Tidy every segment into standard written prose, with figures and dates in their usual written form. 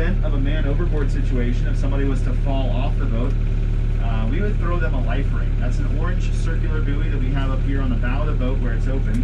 event of a man overboard situation, if somebody was to fall off the boat, we would throw them a life ring. That's an orange circular buoy that we have up here on the bow of the boat where it's open.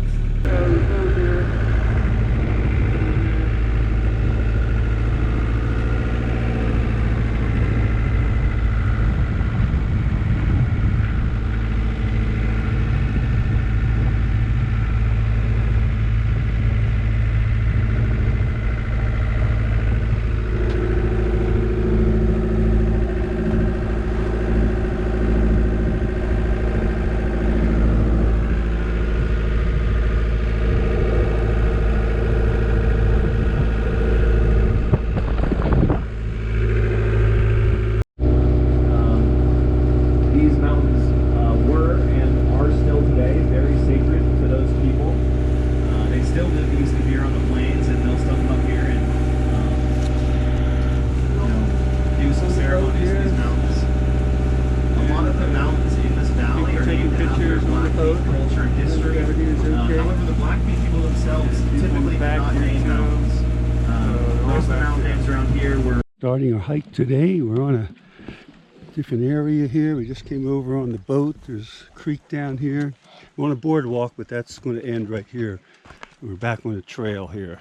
Starting our hike today. We're on a different area here. We just came over on the boat. There's a creek down here. We're on a boardwalk, but that's going to end right here. We're back on the trail here.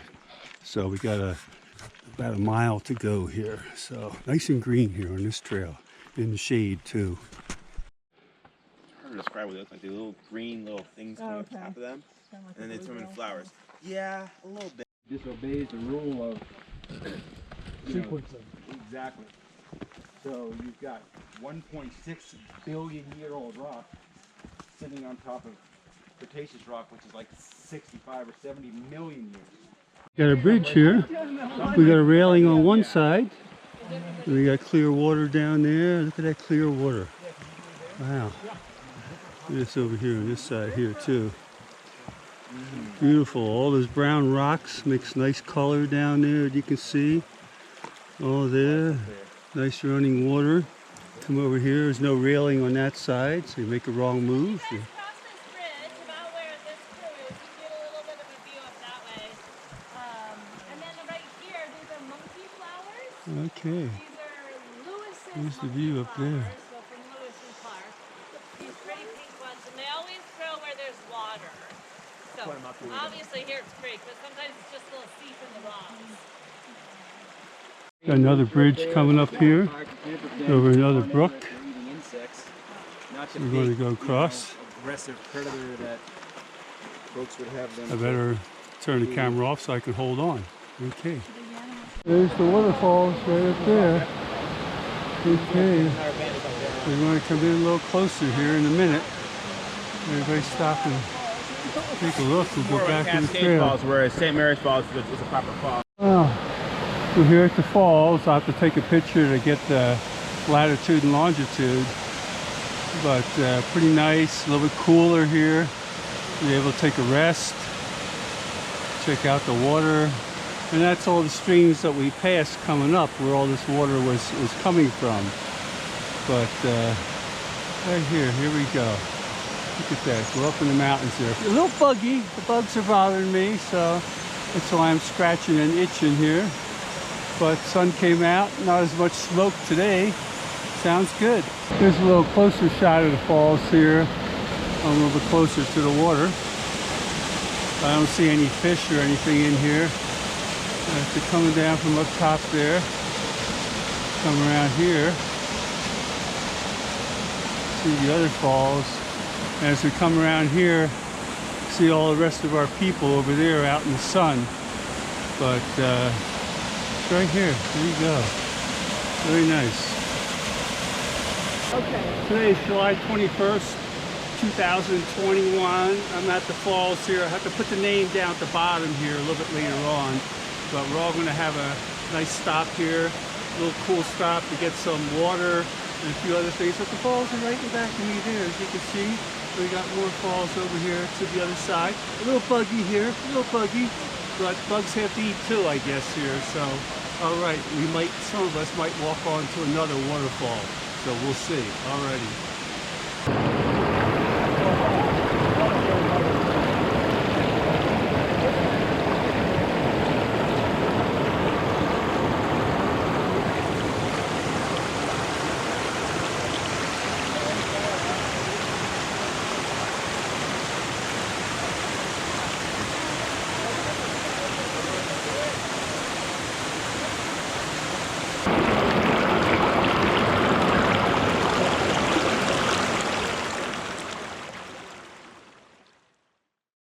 So we got about a mile to go here. So nice and green here on this trail. In the shade too. It's hard to describe what they look like. The little green little things coming up top of them. And then they turn into flowers. Yeah, a little bit. Disobeys the rule of sequencing. Exactly. So you've got 1.6 billion year old rock sitting on top of Cretaceous rock, which is like 65 or 70 million years. Got a bridge here. We got a railing on one side. And we got clear water down there. Look at that clear water. Wow. This over here on this side here too. Beautiful. All those brown rocks makes nice color down there, as you can see. All there. Nice running water. Come over here. There's no railing on that side, so you make a wrong move. Cross this bridge about where this crew is. You get a little bit of a view up that way. And then right here, these are monkey flowers. Okay. These are Lewis's There's the view up there. So from Lewis and Clark. These pretty pink ones, and they always grow where there's water. So obviously here it's free, but sometimes it's just a little steep in the rocks. Got another bridge coming up here over another brook. We're going to go across. Aggressive predator that folks would have them. I better turn the camera off so I can hold on. Okay. There's the waterfalls right up there. Okay. We're going to come in a little closer here in a minute. Everybody stop and take a look. We'll go back to the trail. Falls, whereas St. Mary's Falls is a proper fall. Well, we're here at the falls. I have to take a picture to get the latitude and longitude. But pretty nice, a little bit cooler here. Be able to take a rest, check out the water. And that's all the streams that we passed coming up where all this water was coming from. But right here we go. Look at that, we're up in the mountains there. A little buggy, the bugs are bothering me, so that's why I'm scratching and itching here. But sun came out, not as much smoke today. Sounds good. Here's a little closer shot of the falls here. I'm a little bit closer to the water. I don't see any fish or anything in here. After coming down from up top there, come around here, see the other falls. And as we come around here, see all the rest of our people over there out in the sun. But it's right here. There you go. Very nice. Okay. Today is July 21st, 2021. I'm at the falls here. I have to put the name down at the bottom here a little bit later on. But we're all going to have a nice stop here. A little cool stop to get some water and a few other things. But the falls are right in the back of me there, as you can see. We got more falls over here to the other side. A little buggy here, a little buggy, but bugs have to eat too, I guess, here. So, all right, some of us might walk on to another waterfall. So we'll see. Alrighty.